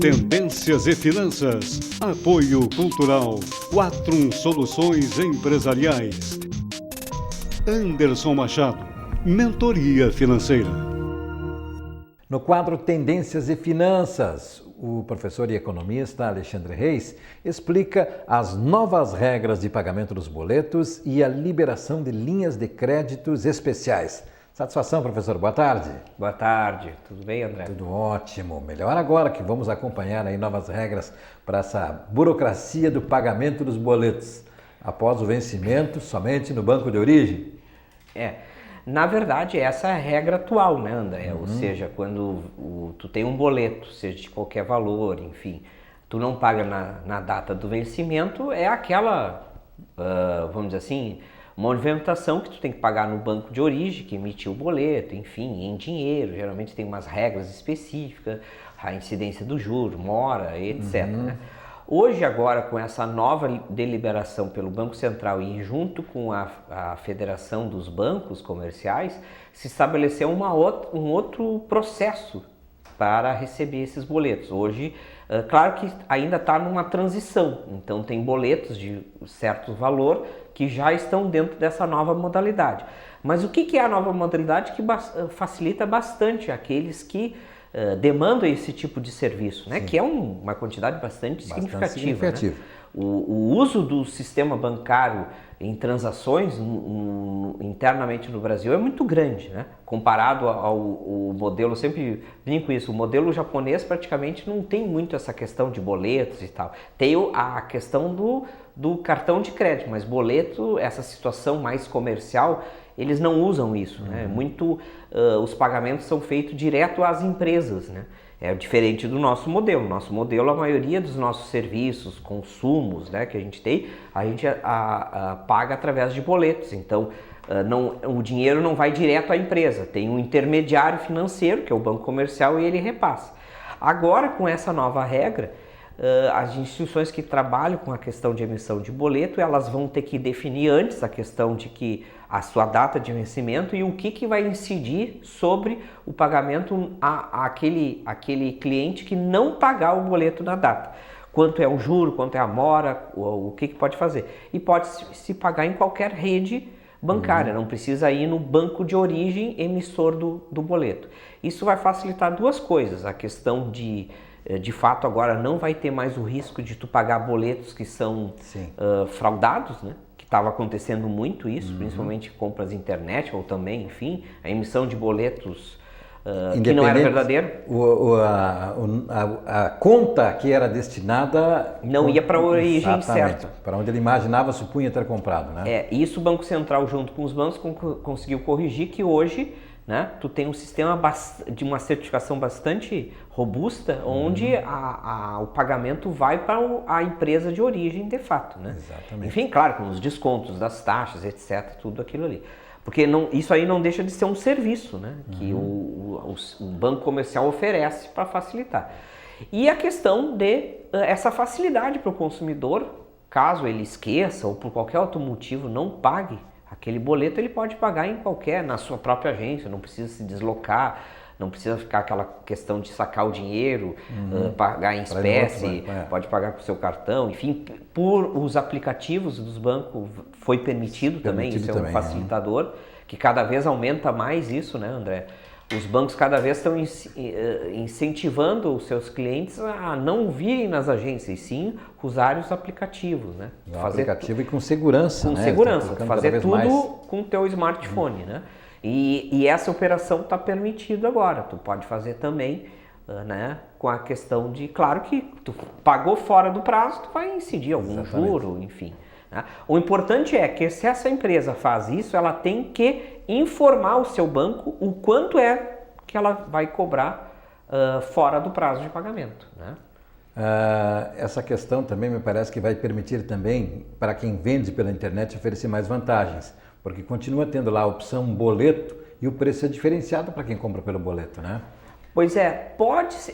Tendências e Finanças. Apoio Cultural. Quatrum Soluções Empresariais. Anderson Machado. Mentoria Financeira. No quadro Tendências e Finanças, o professor e economista Alexandre Reis explica as novas regras de pagamento dos boletos e a liberação de linhas de créditos especiais. Satisfação, professor. Boa tarde. Boa tarde. Tudo bem, André? Tudo ótimo. Melhor agora que vamos acompanhar aí novas regras para essa burocracia do pagamento dos boletos. Após o vencimento, somente no banco de origem. Na verdade, essa é a regra atual, né, André? Ou seja, quando tu tem um boleto, seja de qualquer valor, enfim, tu não paga na data do vencimento, é aquela, vamos dizer assim, movimentação que tu tem que pagar no banco de origem, que emitiu o boleto, enfim, em dinheiro. Geralmente tem umas regras específicas, a incidência do juro, mora, etc. Né? Hoje, agora, com essa nova deliberação pelo Banco Central e junto com a Federação dos Bancos Comerciais, se estabeleceu um outro processo para receber esses boletos. Hoje, claro que ainda está numa transição, então tem boletos de certo valor que já estão dentro dessa nova modalidade. Mas o que é a nova modalidade? Que facilita bastante aqueles que demandam esse tipo de serviço, né? Que é uma quantidade bastante significativa. Né? O uso do sistema bancário em transações internamente no Brasil é muito grande, né? Comparado ao modelo, eu sempre brinco isso, o modelo japonês praticamente não tem muito essa questão de boletos e tal. Tem a questão do cartão de crédito, mas boleto, essa situação mais comercial, eles não usam isso, né? Os pagamentos são feitos direto às empresas, né? É diferente do nosso modelo. Nosso modelo, a maioria dos nossos serviços, consumos, né, que a gente tem, a gente paga através de boletos. Então, o dinheiro não vai direto à empresa. Tem um intermediário financeiro, que é o banco comercial, e ele repassa. Agora, com essa nova regra, as instituições que trabalham com a questão de emissão de boleto, elas vão ter que definir antes a questão de que a sua data de vencimento e o que vai incidir sobre o pagamento àquele cliente que não pagar o boleto na data. Quanto é o juro, quanto é a mora, o que pode fazer. E pode se pagar em qualquer rede bancária, não precisa ir no banco de origem emissor do boleto. Isso vai facilitar duas coisas, a questão de fato agora não vai ter mais o risco de tu pagar boletos que são fraudados, né? Que estava acontecendo muito isso, principalmente compras de internet ou também, enfim, a emissão de boletos que não era verdadeiro. A conta que era destinada não ia para a origem certa. Para onde ele imaginava, supunha ter comprado, né? Isso o Banco Central junto com os bancos conseguiu corrigir, que hoje, né, tu tem um sistema de uma certificação bastante robusta, onde o pagamento vai para a empresa de origem de fato, né? Exatamente. Enfim, claro, com os descontos das taxas, etc, tudo aquilo ali. Porque isso aí não deixa de ser um serviço, né, que o banco comercial oferece para facilitar. E a questão de essa facilidade para o consumidor, caso ele esqueça ou por qualquer outro motivo não pague aquele boleto, ele pode pagar na sua própria agência, não precisa se deslocar, não precisa ficar aquela questão de sacar o dinheiro, pagar em espécie, pode pagar com o seu cartão, enfim, por os aplicativos dos bancos foi permitido também, isso é um facilitador, que cada vez aumenta mais isso, né, André? Os bancos cada vez estão incentivando os seus clientes a não virem nas agências, e sim usarem os aplicativos, né? Aplicativo e com segurança, com segurança, fazer tudo com o teu smartphone, né? E essa operação está permitida agora. Tu pode fazer também, né? Com a questão de, claro que tu pagou fora do prazo, tu vai incidir algum juro, enfim. Né? O importante é que se essa empresa faz isso, ela tem que informar o seu banco o quanto é que ela vai cobrar fora do prazo de pagamento, né? Essa questão também me parece que vai permitir também, para quem vende pela internet, oferecer mais vantagens, porque continua tendo lá a opção boleto e o preço é diferenciado para quem compra pelo boleto, né? Pois é,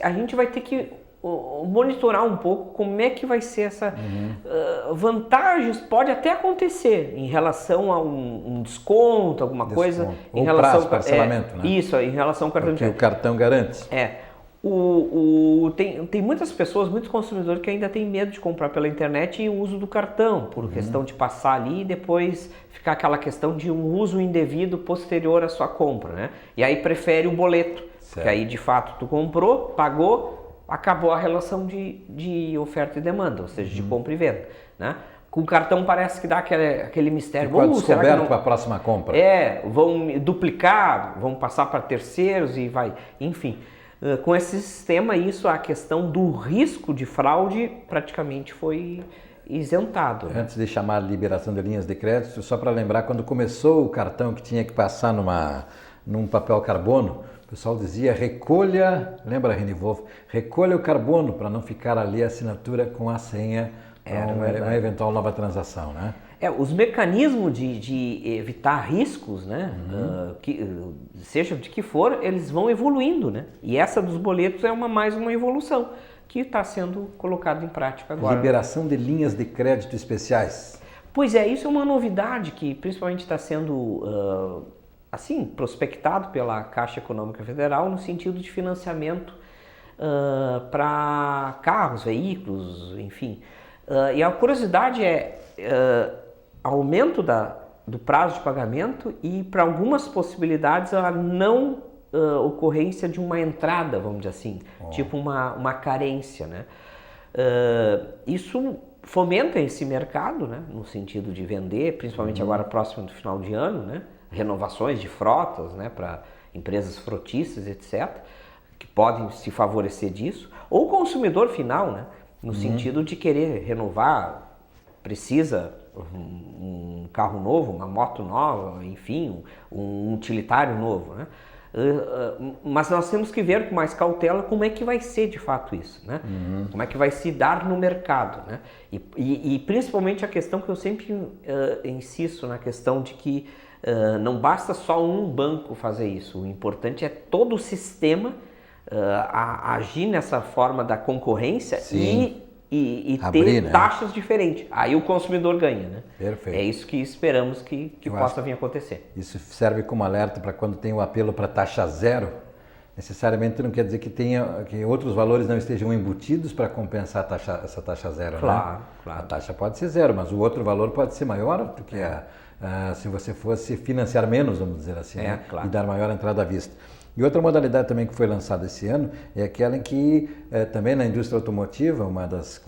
a gente vai ter que monitorar um pouco como é que vai ser essa vantagens, pode até acontecer em relação a um desconto, alguma coisa, em ou relação prazo, parcelamento, né? Isso, em relação ao cartão de crédito. O cartão garante. Tem muitas pessoas, muitos consumidores que ainda têm medo de comprar pela internet e o uso do cartão, por questão de passar ali e depois ficar aquela questão de um uso indevido posterior à sua compra, né? E aí prefere o boleto, porque aí de fato tu comprou, pagou, acabou a relação de oferta e demanda, ou seja, de compra e venda, né? Com o cartão parece que dá aquele mistério. Ficou descoberto para a próxima compra. Vão duplicar, vão passar para terceiros e vai, enfim. Com esse sistema, a questão do risco de fraude praticamente foi isentado. Né? Antes de chamar a liberação de linhas de crédito, só para lembrar, quando começou o cartão que tinha que passar num papel carbono, o pessoal dizia recolha, lembra Renivolf, recolha o carbono para não ficar ali a assinatura com a senha para uma eventual nova transação, né? Os mecanismos de evitar riscos, né, seja de que for, eles vão evoluindo, né? E essa dos boletos é mais uma evolução que está sendo colocada em prática agora. Liberação de linhas de crédito especiais. Pois é, isso é uma novidade que principalmente está sendo prospectado pela Caixa Econômica Federal no sentido de financiamento para carros, veículos, enfim. E a curiosidade aumento do prazo de pagamento e, para algumas possibilidades, a não ocorrência de uma entrada, vamos dizer assim, tipo uma carência, né? Isso fomenta esse mercado, né? No sentido de vender, principalmente agora próximo do final de ano, né? Renovações de frotas, né? Para empresas frotistas, etc., que podem se favorecer disso, ou o consumidor final, né? No sentido de querer renovar, precisa um carro novo, uma moto nova, enfim, um utilitário novo, né? Mas nós temos que ver com mais cautela como é que vai ser de fato isso, né? Como é que vai se dar no mercado, né? E principalmente a questão que eu sempre insisto na questão de que não basta só um banco fazer isso, o importante é todo o sistema agir nessa forma da concorrência e abrir, ter né? taxas diferentes. Aí o consumidor ganha, né? Perfeito. É isso que esperamos que possa vir a acontecer. Isso serve como alerta para quando tem o apelo para taxa zero. Necessariamente não quer dizer que outros valores não estejam embutidos para compensar essa taxa zero, claro, né? Claro. A taxa pode ser zero, mas o outro valor pode ser maior do que se você fosse financiar menos, vamos dizer assim, né? Claro. E dar maior entrada à vista. E outra modalidade também que foi lançada esse ano é aquela em que também na indústria automotiva, uma das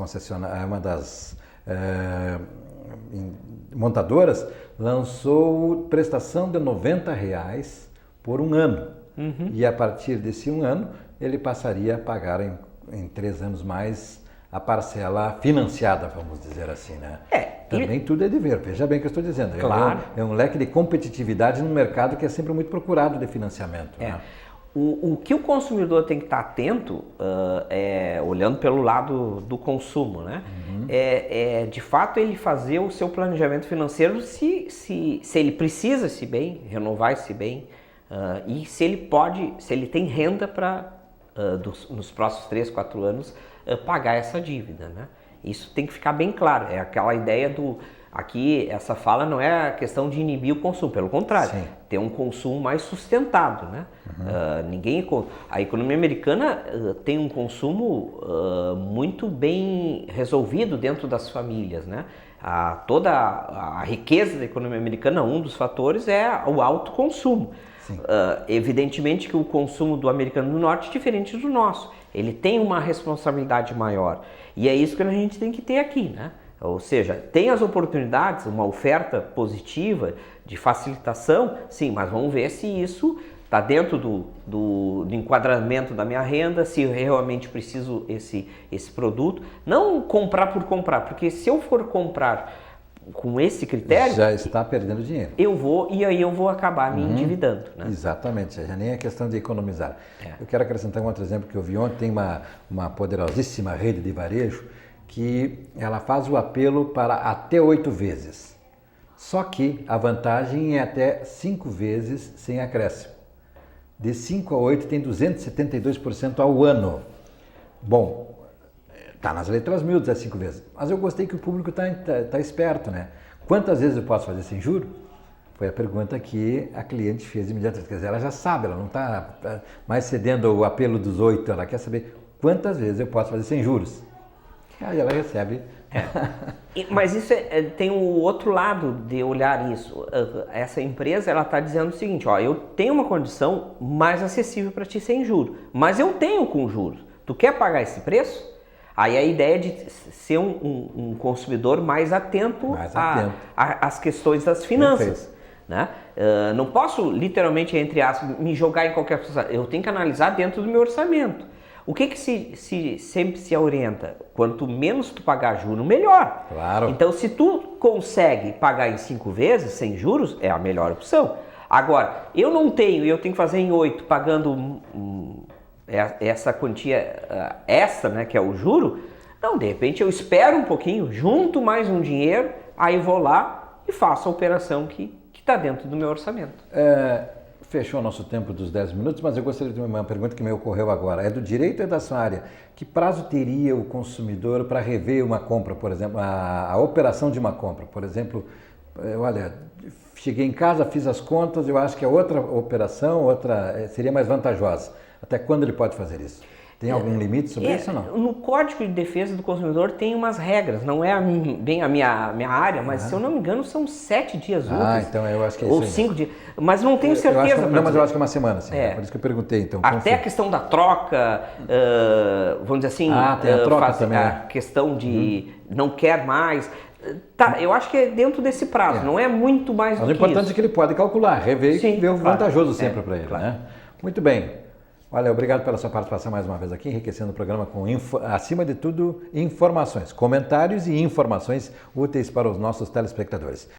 montadoras lançou prestação de R$90 por um ano. E a partir desse um ano ele passaria a pagar em 3 anos mais a parcela financiada, vamos dizer assim, né? Também tudo é de ver, veja bem o que eu estou dizendo. Claro. É um leque de competitividade num mercado que é sempre muito procurado de financiamento. Né? O que o consumidor tem que estar atento, olhando pelo lado do consumo, né? De fato ele fazer o seu planejamento financeiro se ele precisa esse bem, renovar esse bem, e se ele tem renda para, nos próximos 3, 4 anos, pagar essa dívida, né? Isso tem que ficar bem claro, é aquela ideia aqui essa fala não é a questão de inibir o consumo, pelo contrário, ter um consumo mais sustentado, né? A economia americana tem um consumo muito bem resolvido dentro das famílias, né? Toda a riqueza da economia americana, um dos fatores é o alto consumo. Evidentemente que o consumo do americano do norte é diferente do nosso, ele tem uma responsabilidade maior e é isso que a gente tem que ter aqui, né? Ou seja, tem as oportunidades, uma oferta positiva de facilitação, sim, mas vamos ver se isso está dentro do enquadramento da minha renda, se eu realmente preciso esse produto. Não comprar por comprar, porque se eu for comprar com esse critério... Já está perdendo dinheiro. Eu vou acabar me endividando. Né? Exatamente, já nem é questão de economizar. Eu quero acrescentar um outro exemplo que eu vi ontem, tem uma poderosíssima rede de varejo que ela faz o apelo para até 8 vezes. Só que a vantagem é até 5 vezes sem acréscimo. De 5 a 8 tem 272% ao ano. Bom, está nas letras miúdas, é 5 vezes. Mas eu gostei que o público está esperto, né? Quantas vezes eu posso fazer sem juro? Foi a pergunta que a cliente fez imediatamente. Quer dizer, ela já sabe, ela não está mais cedendo ao apelo dos 8, ela quer saber quantas vezes eu posso fazer sem juros. Aí ela recebe. Mas isso tem o outro lado de olhar isso. Essa empresa, ela está dizendo o seguinte, ó, eu tenho uma condição mais acessível para ti sem juros, mas eu tenho com juros. Tu quer pagar esse preço? Aí a ideia de ser um consumidor mais atento às questões das finanças. Né? Não posso, literalmente, entre aspas, me jogar em qualquer coisa. Eu tenho que analisar dentro do meu orçamento. O que sempre se orienta? Quanto menos tu pagar juros, melhor. Claro. Então, se tu consegue pagar em 5 vezes, sem juros, é a melhor opção. Agora, eu não tenho e eu tenho que fazer em 8, pagando essa quantia extra, né, que é o juro. Não, de repente eu espero um pouquinho, junto mais um dinheiro, aí vou lá e faço a operação que está dentro do meu orçamento. Fechou o nosso tempo dos 10 minutos, mas eu gostaria de uma pergunta que me ocorreu agora. É do direito ou é da sua área? Que prazo teria o consumidor para rever uma compra, por exemplo, a operação de uma compra? Por exemplo, olha, cheguei em casa, fiz as contas, eu acho que a outra operação, seria mais vantajosa. Até quando ele pode fazer isso? Tem algum limite sobre isso ou não? No Código de Defesa do Consumidor tem umas regras, não é bem a minha área, mas se eu não me engano são 7 dias úteis. Então eu acho que é isso. Ou 5 dias, mas não tenho certeza. Mas eu acho que é uma semana, sim. Por isso que eu perguntei. Então, até a questão da troca, vamos dizer assim, tem a troca também, a questão de não quer mais. Tá, eu acho que é dentro desse prazo, não é muito mais do que isso. O importante é que ele pode calcular, rever e ver o vantajoso sempre para ele. Claro. Né? Muito bem. Olha, obrigado pela sua participação mais uma vez aqui, enriquecendo o programa com, acima de tudo, informações, comentários e informações úteis para os nossos telespectadores.